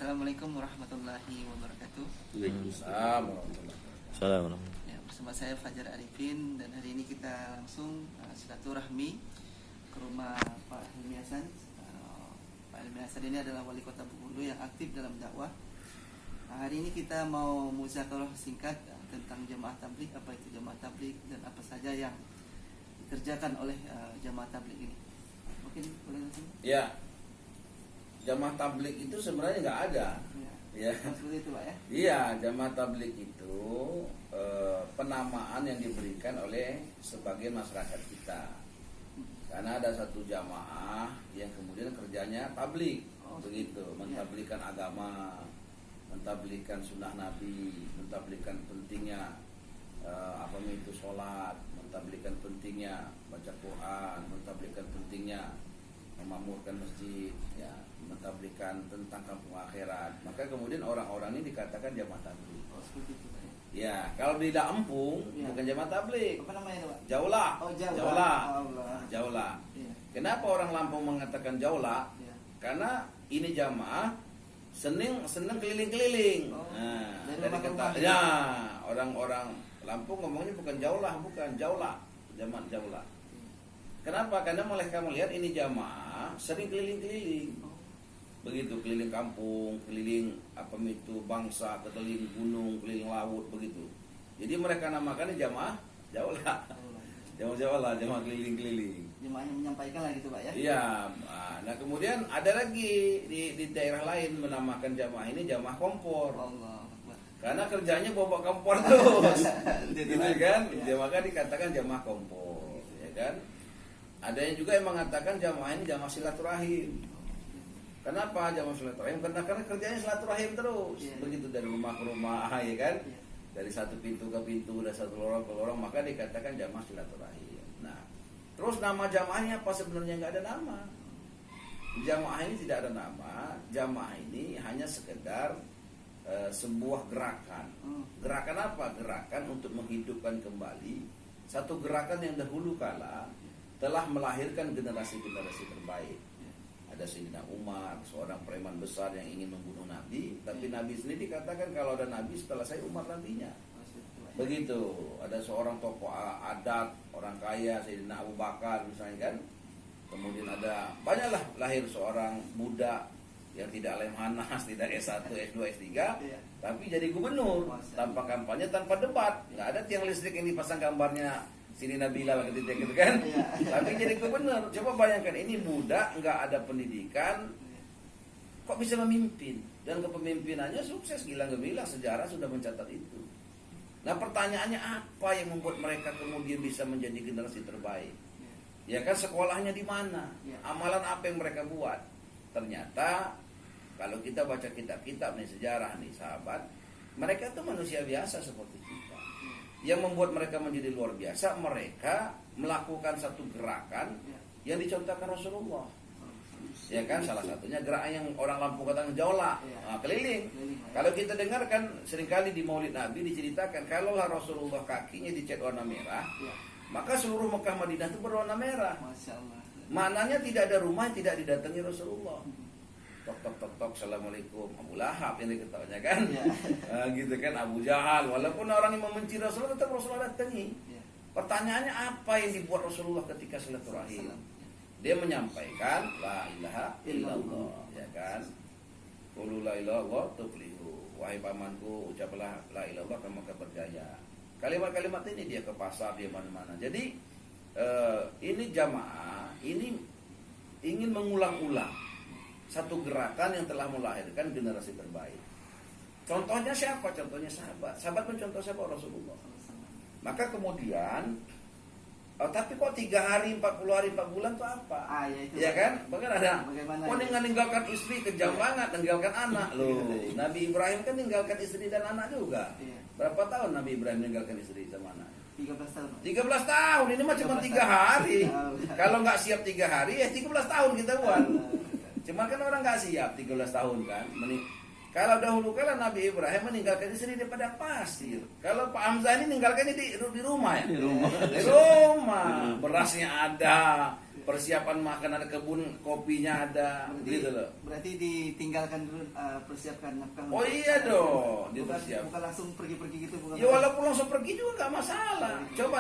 Assalamualaikum warahmatullahi wabarakatuh. Waalaikumsalam warahmatullahi wabarakatuh. Assalamualaikum. Ya, bersama saya Fajar Arifin dan hari ini kita langsung silaturahmi ke rumah Pak Hilmi Hasan. Pak Hilmi Hasan ini adalah wali kota Bengkulu yang aktif dalam dakwah. Hari ini kita mau muzakarah singkat tentang jamaah tabligh, apa itu jamaah tabligh dan apa saja yang dikerjakan oleh jamaah tabligh ini. Mungkin boleh langsung. Ya, jamaah tabligh itu sebenarnya nggak ada. Ya. Seperti itu Pak ya. Iya, jamaah tabligh itu penamaan yang diberikan oleh sebagian masyarakat kita. Karena ada satu jamaah yang kemudian kerjanya tabligh, begitu, mentablighkan agama, mentablighkan sunnah Nabi, mentablighkan pentingnya itu sholat, mentablighkan pentingnya baca Quran, mentablighkan pentingnya memakmurkan masjid, ya, mentablighkan tentang kampung akhirat. Maka kemudian orang-orang ini dikatakan jamaah tabligh. Seperti itu Pak. Ya, kalau di Lampung bukan jamaah tabligh. Apa namanya Pak? Jaulah. Oh, Jaulah. Jaulah. Allah. Jaulah. Iya. Kenapa orang Lampung mengatakan jaulah? Iya. Karena ini jamaah seneng keliling-keliling. Oh, Dari rumah ke kata rumah. ya, orang-orang Lampung ngomongnya bukan jaulah, bukan jaulah. Jamaah jaulah. Kenapa? Karena mereka melihat ini jamaah sering keliling-keliling. Begitu, keliling kampung, keliling bangsa, keliling gunung, keliling laut, begitu. Jadi mereka namakannya jamaah jaulah. Jamaah jamaah keliling-keliling. Jemaahnya menyampaikan lah gitu Pak ya. Iya, nah kemudian ada lagi di daerah lain menamakan jamaah ini jamaah kompor. Allah. Karena kerjanya bawa kompor terus. Gitu kan? Ya. Maka dikatakan jamaah kompor, ya kan? Ada yang juga yang mengatakan jamaah ini jamaah silaturahim. Kenapa jamaah silaturahim? Karena kerjanya silaturahim terus. Ya. Begitu dari rumah ke rumah, ya kan? Ya. Dari satu pintu ke pintu, dari satu lorong ke lorong, maka dikatakan jamaah silaturahim. Nah, terus nama jamaahnya apa? Sebenarnya nggak ada nama. Jamaah ini tidak ada nama. Jamaah ini hanya sekedar sebuah gerakan. Gerakan apa? Gerakan untuk menghidupkan kembali satu gerakan yang dahulu kala telah melahirkan generasi-generasi terbaik. Ada Sayyidina Umar, seorang preman besar yang ingin membunuh Nabi, tapi Nabi sendiri dikatakan kalau ada Nabi setelah saya Umar nantinya. Begitu. Ada seorang tokoh adat, orang kaya, Sayyidina Abu Bakar misalnya kan. Kemudian ada banyaklah lahir seorang budak yang tidak lemhanas, tidak S1, S2, S3, tapi jadi gubernur tanpa kampanye, tanpa debat. Nggak ada tiang listrik yang dipasang gambarnya Sini Nabila ketika gitu kan. Tapi jadi gubernur. Coba bayangkan, ini budak, nggak ada pendidikan, kok bisa memimpin? Dan kepemimpinannya sukses, gila-gila, sejarah sudah mencatat itu. Nah pertanyaannya apa yang membuat mereka kemudian bisa menjadi generasi terbaik? Ya kan, sekolahnya di mana? Amalan apa yang mereka buat? Ternyata kalau kita baca kitab-kitab nih, sejarah nih sahabat, mereka itu manusia biasa seperti kita. Yang membuat mereka menjadi luar biasa, mereka melakukan satu gerakan yang dicontohkan Rasulullah. Ya kan, salah satunya gerakan yang orang Lampung katakan jaulah, keliling. Kalau kita dengarkan seringkali di Maulid Nabi diceritakan, kalaulah Rasulullah kakinya dicat warna merah, maka seluruh Mekah Madinah itu berwarna merah. Masya Allah. Maknanya tidak ada rumah yang tidak didatangi Rasulullah. Tok, assalamualaikum, Abu Lahab yang diketahuinya kan, gitu kan, Abu Jahal. Walaupun orang yang membenci Rasulullah, tetap Rasulullah datangi. Pertanyaannya apa yang dibuat Rasulullah ketika silaturahim? Dia menyampaikan la ilaha illallah, ya kan? Qulu la ilaha illallah tuflihu. Wahai pamanku, ucaplah la ilaha illallah kamu akan berjaya. Kalimat-kalimat ini dia ke pasar, dia mana-mana. Jadi ini jamaah ini ingin mengulang-ulang satu gerakan yang telah melahirkan generasi terbaik. Contohnya siapa? Contohnya sahabat. Sahabat mencontoh siapa? Rasulullah. Maka kemudian tapi kok 3 hari, 40 hari, 4 bulan itu apa? Ya kan? Bahkan ada meninggalkan istri, kejam banget, meninggalkan anak. Loh, Nabi Ibrahim kan meninggalkan istri dan anak juga. Berapa tahun Nabi Ibrahim meninggalkan istri sama anak? 13 tahun. 13 tahun, ini mah cuma 3 hari. Kalau nggak siap 3 hari, ya 13 tahun kita buat. Cuma kan orang nggak siap 13 tahun kan. Kalau dahulu kala Nabi Ibrahim meninggalkan istri di padang pasir. Kalau Pak Hamzah ini meninggalkannya di rumah ya. Di rumah. Di rumah. Berasnya ada, persiapan makan ada, kebun kopinya ada, gitu loh. Berarti ditinggalkan dulu, persiapkan nafkah. Oh iya dong, Bukan langsung pergi-pergi gitu, bukan. Ya walaupun langsung pergi juga nggak masalah. Coba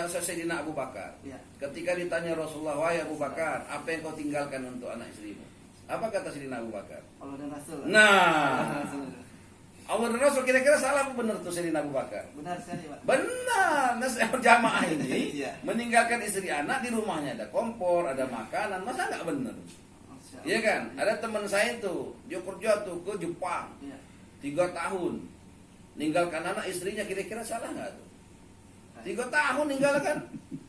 Sayyidina Abu Bakar. Ya. Ketika ditanya Rasulullah, wahai Abu Bakar, apa yang kau tinggalkan untuk anak istrimu? Apa kata Sayyidina Abu Bakar? Allah dan Rasul. Nah, Allah dan Rasul. Allah dan Rasul kira-kira salah apa benar tuh Sayyidina Abu Bakar? Benar sekali, Pak. Benar. Nah, jamaah ini Iya. meninggalkan istri anak di rumahnya ada kompor, ada makanan, masa nggak benar? Masya Allah. Iya kan? Ada teman saya tuh, dia kerja tuh ke Jepang, Iya. 3 tahun, ninggalkan anak istrinya, kira-kira salah nggak tuh? 3 tahun ninggalkan,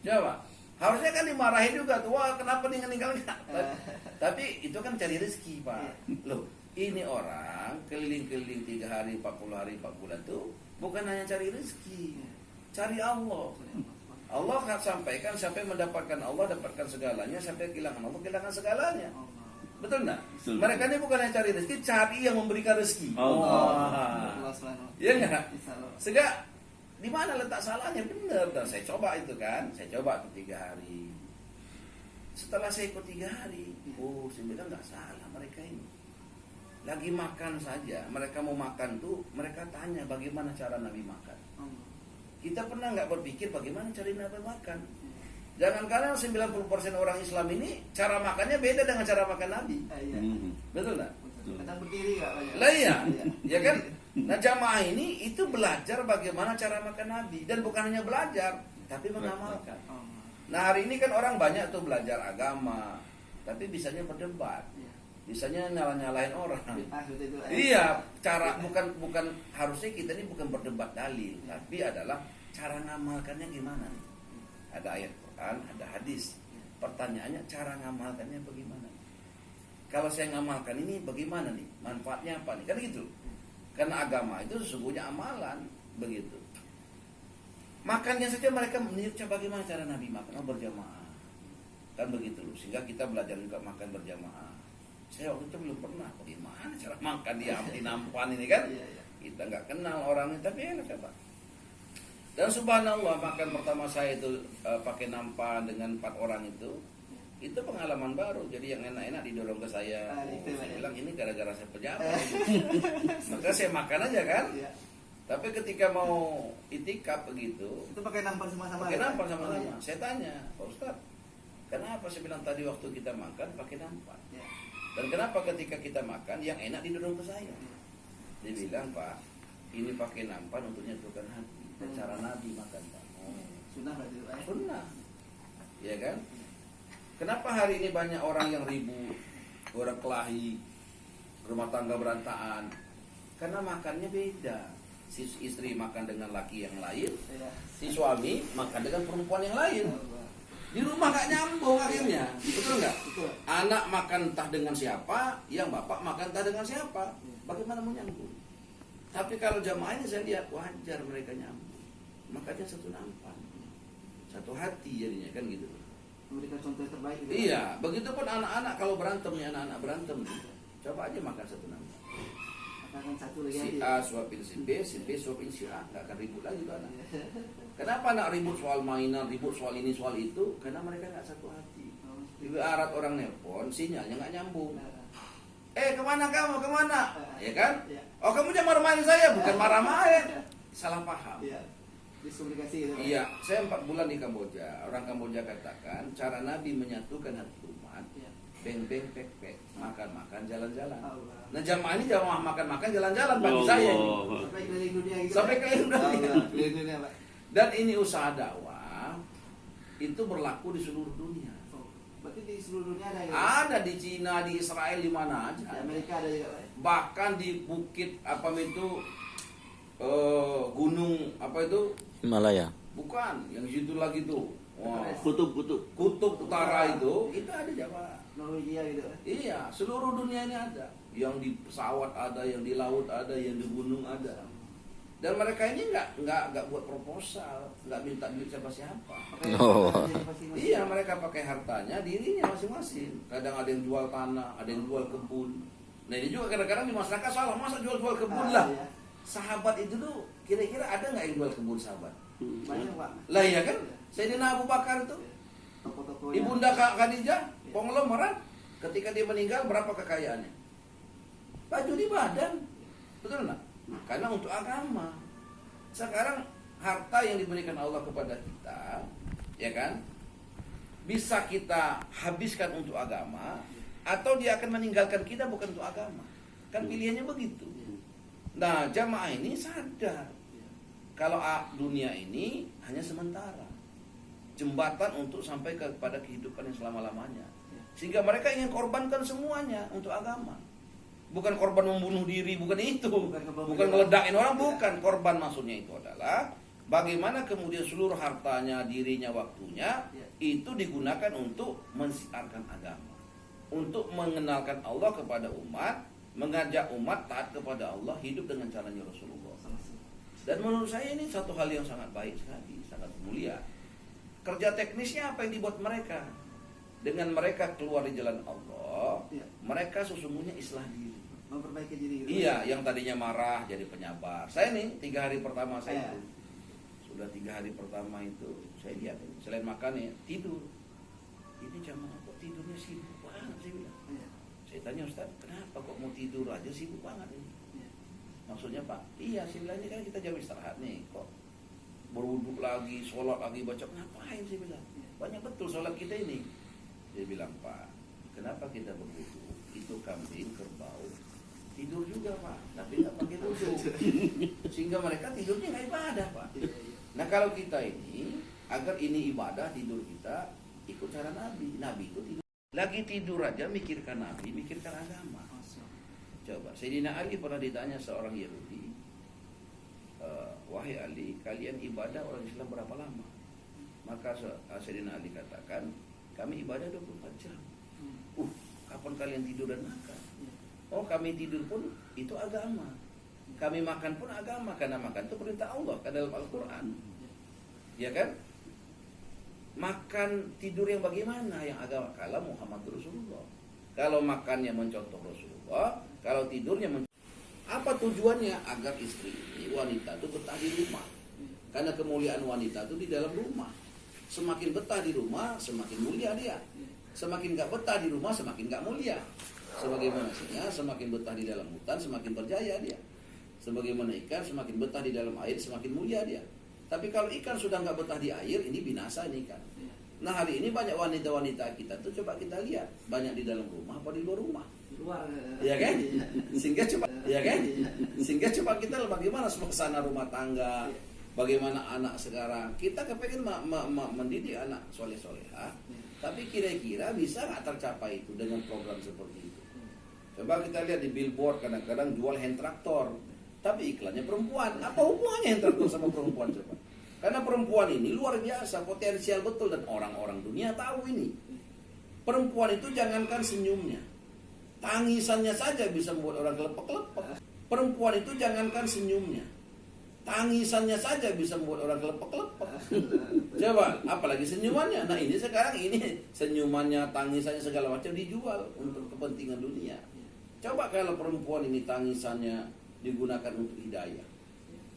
coba. Harusnya kan dimarahin juga tuh, wah kenapa ninggalkan? Tapi itu kan cari rezeki, Pak. Loh, ini orang keliling-keliling 3 hari, 40 hari, 4 bulan tuh bukan hanya cari rezeki, cari Allah. Allah akan sampaikan sampai mendapatkan Allah, dapatkan segalanya, sampai kehilangan Allah, kehilangan segalanya. Betul nggak? Betul. Mereka ini bukan hanya cari rezeki, cari yang memberikan rezeki. Allah Subhanahu. Iya nggak? Insyaallah. Sehingga di mana letak salahnya? Benar. Dan saya coba itu kan, saya coba ke 3 hari. Setelah saya ikut 3 hari, oh saya bilang nggak salah mereka ini. Lagi makan saja, mereka mau makan tuh, mereka tanya bagaimana cara Nabi makan. Kita pernah nggak berpikir bagaimana cara Nabi makan? Jangan karena 90% orang Islam ini cara makannya beda dengan cara makan Nabi. Iya. Betul nggak? Kadang berdiri nggak banyak. Lah iya, ya kan? Nah jamaah ini itu belajar bagaimana cara makan Nabi. Dan bukan hanya belajar, tapi mengamalkan. Nah hari ini kan orang banyak tuh belajar agama, tapi bisanya berdebat, bisanya nyala-nyalain orang. Iya, cara bukan harusnya kita ini bukan berdebat dalil, tapi adalah cara ngamalkannya gimana nih? Ada ayat Quran, ada hadis. Pertanyaannya cara ngamalkannya bagaimana? Kalau saya ngamalkan ini bagaimana nih? Manfaatnya apa nih? Kan gitu. Karena agama itu sesungguhnya amalan, begitu. Makannya saja mereka menirca bagaimana cara Nabi makan, berjamaah. Kan begitu loh. Sehingga kita belajar juga makan berjamaah. Saya waktu itu belum pernah bagaimana cara makan di nampan ini kan. Kita nggak kenal orang ini, tapi enak ya Pak. Dan subhanallah makan pertama saya itu pakai nampan dengan 4 orang itu pengalaman baru. Jadi yang enak-enak didorong ke saya. Saya bilang ini gara-gara saya pejabat. Maka saya makan aja kan. Tapi ketika mau itikaf begitu, itu pakai nampan sama-sama. Pakai nampan sama-sama. Saya tanya, Pak Ustaz, kenapa saya bilang tadi waktu kita makan pakai nampan? Dan kenapa ketika kita makan yang enak didorong ke saya? Dia bilang, Pak, ini pakai nampan untuk nyatukan hati. Dan cara Nabi makan, Pak. Sunnah berarti itu. Sunnah. Ya kan? Kenapa hari ini banyak orang yang ribut, orang kelahi, rumah tangga berantakan? Karena makannya beda. Si istri makan dengan laki yang lain, si suami makan dengan perempuan yang lain. Di rumah gak nyambung akhirnya, betul nggak? Betul. Anak makan entah dengan siapa, yang bapak makan entah dengan siapa. Bagaimana mau nyambung? Tapi kalau jamaah ini saya lihat wajar mereka nyambung. Makanya satu nampan, satu hati jadinya kan gitu. Memberikan contoh terbaik. Gitu. Iya, begitupun anak-anak kalau berantem nih, anak-anak berantem, coba aja makan satu nampan. Makan satu lagi. Si A suapin si B suapin si A, nggak akan ribut lagi tuh anak. Kenapa anak ribut soal mainan, ribut soal ini soal itu? Karena mereka nggak satu hati. Di arat orang nelpon, sinyalnya nggak nyambung. Kemana kamu? Kemana? Ya kan? Oh kamu jangan marah-marahin saya, bukan marah-marahin. Salah paham. Iya. Diskomunikasi gitu. Iya, saya 4 bulan di Kamboja. Orang Kamboja katakan cara Nabi menyatukan hati umat. Beng-beng pek-pek, makan-makan jalan-jalan. Nah jamaah ini jamaah makan-makan jalan-jalan bagi saya ini. Sampai keliling dunia gitu. Sampai keliling dunia. Keliling dunia, Pak. Dan ini usaha dakwah itu berlaku di seluruh dunia. Berarti di seluruh dunia ada ya? Ada di Cina, di Israel, di mana aja. Di Amerika ada juga, Pak. Bahkan di bukit apa itu gunung apa itu? Himalaya. Bukan, yang situ lagi tuh. Wah. Kutub. Kutub utara itu ada jamaah. Norwegia gitu, Pak. Iya, seluruh dunia ini ada. Yang di pesawat ada, yang di laut ada, yang di gunung ada. Dan mereka ini nggak buat proposal, nggak minta duit siapa-siapa. Oh. Iya, mereka pakai hartanya dirinya masing-masing. Kadang ada yang jual tanah, ada yang jual kebun. Nah ini juga kadang-kadang di masyarakat salah, masa jual-jual kebun Ah, lah. iya. Sahabat itu tuh kira-kira ada nggak yang jual kebun sahabat? Banyak Pak. Lah iya kan? Iya. Sayyidina Abu Bakar itu, Toko-toko ibunda Khadijah, konglomerat, ketika dia meninggal berapa kekayaannya? Baju di badan, betul nggak? Karena untuk agama. Sekarang harta yang diberikan Allah kepada kita, ya kan, bisa kita habiskan untuk agama, atau dia akan meninggalkan kita bukan untuk agama. Kan pilihannya begitu. Nah, jamaah ini sadar kalau dunia ini hanya sementara, jembatan untuk sampai kepada kehidupan yang selama-lamanya. Sehingga mereka ingin korbankan semuanya untuk agama. Bukan korban membunuh diri, bukan itu. Bukan ngeledakin orang, bukan. Korban maksudnya itu adalah bagaimana kemudian seluruh hartanya, dirinya, waktunya itu digunakan untuk mensiarkan agama, untuk mengenalkan Allah kepada umat, mengajak umat taat kepada Allah, hidup dengan caranya Rasulullah. Dan menurut saya ini satu hal yang sangat baik sekali, sangat mulia. Kerja teknisnya apa yang dibuat mereka? Dengan mereka keluar di jalan Allah, mereka sesungguhnya islah diri, memperbaiki diri. Iya, yang tadinya marah jadi penyabar. Saya nih 3 hari pertama saya itu, sudah 3 hari pertama itu saya lihat selain makan ya tidur. Ini jamaah kok tidurnya sibuk banget, saya bilang. Saya tanya Ustaz, kenapa kok mau tidur aja sibuk banget ini? Maksudnya Pak, iya saya bilang ini kan kita jam istirahat nih, kok berwudhu lagi, sholat lagi, baca, ngapain saya bilang? Banyak betul sholat kita ini. Dia bilang, Pak, kenapa kita berwudhu? Itu kambing, kerbau, tidur juga Pak, tapi nggak pakai wudhu. Sehingga mereka tidurnya nggak ibadah Pak. Nah kalau kita ini, agar ini ibadah, tidur kita ikut cara Nabi. Nabi itu tidur. Lagi tidur aja mikirkan Nabi, mikirkan agama. Coba, Sayyidina Ali pernah ditanya seorang Yahudi, wahai Ali, kalian ibadah orang Islam berapa lama? Maka Sayyidina Ali katakan, kami ibadah 24 jam. Kapan kalian tidur dan makan? Oh, kami tidur pun itu agama. Kami makan pun agama, karena makan itu perintah Allah kan dalam Al-Quran. Ya kan? Makan tidur yang bagaimana? Yang agama kalau Muhammad Rasulullah. Kalau makannya mencontoh Rasulullah, kalau tidurnya apa tujuannya? Agar istri ini, wanita itu betah di rumah. Karena kemuliaan wanita itu di dalam rumah. Semakin betah di rumah, semakin mulia dia. Semakin gak betah di rumah, semakin gak mulia. Sebagaimana semakin betah di dalam hutan, semakin berjaya dia. Sebagaimana ikan, semakin betah di dalam air, semakin mulia dia. Tapi kalau ikan sudah gak betah di air, ini binasa ini ikan. Nah hari ini banyak wanita-wanita kita tuh coba kita lihat, banyak di dalam rumah apa di luar rumah. Luar. Ya kan? Sehingga coba, ya kan? Sehingga coba kita bagaimana suasana rumah tangga. Bagaimana anak sekarang, kita kepengen mendidik anak soleh-soleha, tapi kira-kira bisa nggak tercapai itu dengan program seperti itu? Coba kita lihat di billboard kadang-kadang jual hand traktor, tapi iklannya perempuan. Apa hubungannya hand traktor sama perempuan coba? Karena perempuan ini luar biasa, potensial betul dan orang-orang dunia tahu ini. Perempuan itu jangankan senyumnya, tangisannya saja bisa membuat orang kelepek-kelepek. Perempuan itu jangankan senyumnya, tangisannya saja bisa membuat orang kelepek-kelepek. Coba, apalagi senyumannya. Nah ini sekarang ini senyumannya, tangisannya segala macam dijual untuk kepentingan dunia. Coba kalau perempuan ini tangisannya digunakan untuk hidayah.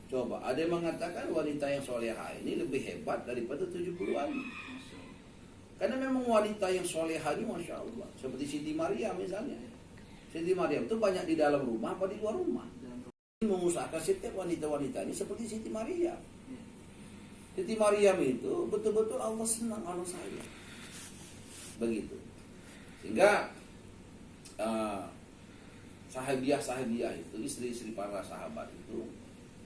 Coba, ada yang mengatakan wanita yang soleha ini lebih hebat daripada 70-an. Karena memang wanita yang soleha ini Masya Allah. Seperti Siti Maryam misalnya. Siti Maryam itu banyak di dalam rumah apa di luar rumah. Mengusahakan setiap wanita-wanita ini seperti Siti Maryam. Siti Maryam itu betul-betul Allah senang, Allah sayang. Begitu. Sehingga sahabiah-sahabiah itu, istri-istri para sahabat itu,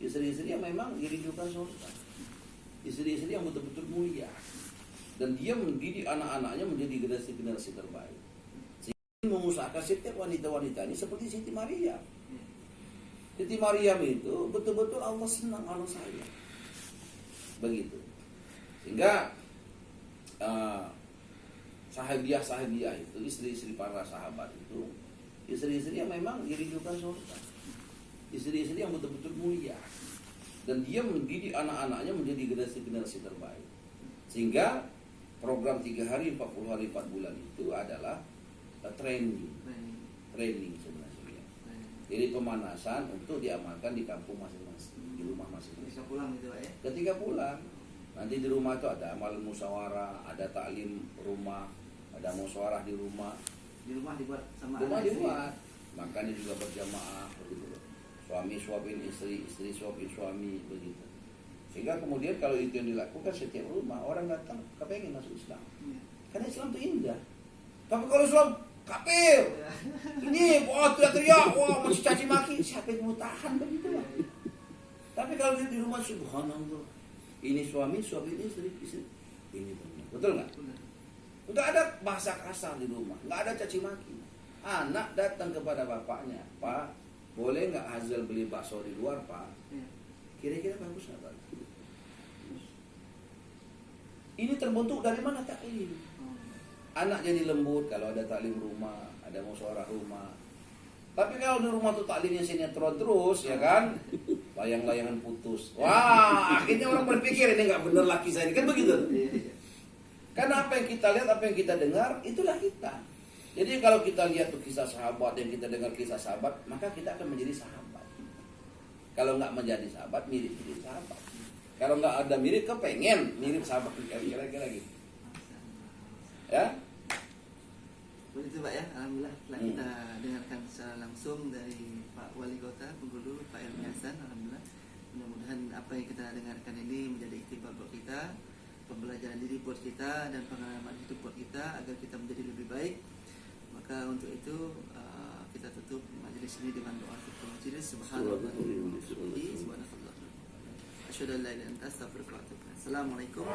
istri-istri yang memang dirindukan surga. Istri-istri yang betul-betul mulia. Dan dia mendidik anak-anaknya menjadi generasi-generasi terbaik. Sehingga mengusahakan setiap wanita-wanita ini seperti Siti Maryam. Siti Maryam itu betul-betul Allah senang, Allah sayang. Begitu. Sehingga sahabiah-sahabiah itu, istri-istri para sahabat itu, istri-istri yang memang dirindukan surga. Istri-istri yang betul-betul mulia. Dan dia mendidik anak-anaknya menjadi generasi-generasi terbaik. Sehingga program 3 hari, 40 hari, 4 bulan itu adalah training sebenarnya. Jadi pemanasan untuk diamalkan di kampung masing-masing, di rumah masing-masing. Bisa pulang gitu Pak ya. Ketika pulang, nanti di rumah itu ada amal musyawarah, ada taklim rumah, ada musyawarah di rumah. Di rumah dibuat sama Rumah anak istri. dibuat, makanya juga berjamaah begitu loh. Suami suapin istri, istri suapin suami begitu. Sehingga kemudian kalau itu yang dilakukan setiap rumah, orang datang kepengen masuk Islam. Iya. Karena Islam itu indah. Tapi kalau Islam kafir, ini wah teriak-teriak, wah masih caci maki, siapa yang mau tahan begitu lah. Tapi kalau di rumah subhanallah, ini suami suapin istri, istri ini benar. Betul nggak? Benar. Udah ada bahasa kasar di rumah, nggak ada caci maki. Anak datang kepada bapaknya, Pak, boleh nggak Hazel beli bakso di luar, Pak? Iya. Kira-kira bagus nggak, Pak? Ini terbentuk dari mana taklim? Oh. Anak jadi lembut kalau ada taklim rumah, ada musyawarah rumah. Tapi kalau di rumah tuh taklimnya sinetron terus, ya kan? Layang-layangan putus. Wah, akhirnya orang berpikir ini nggak bener laki saya ini, kan begitu? Iya, iya. Karena apa yang kita lihat, apa yang kita dengar, itulah kita. Jadi kalau kita lihat tuh kisah sahabat, yang kita dengar kisah sahabat, maka kita akan menjadi sahabat. Kalau nggak menjadi sahabat, mirip jadi sahabat. Kalau nggak ada mirip, kepengen mirip sahabat kira-kira gitu. Ya? Begitu Pak ya, alhamdulillah telah kita dengarkan secara langsung dari Pak Wali Kota Bengkulu, Pak Helmi Hasan. Alhamdulillah, mudah-mudahan apa yang kita dengarkan ini menjadi iktibar buat kita, pembelajaran diri buat kita, dan pengalaman hidup buat kita agar kita menjadi lebih baik. Maka untuk itu kita tutup majelis ini dengan doa tutup majelis. Subhanallah, subhanallah. Asyhadu an la ilaha illa anta astaghfiruka wa atubu ilaik. Assalamualaikum.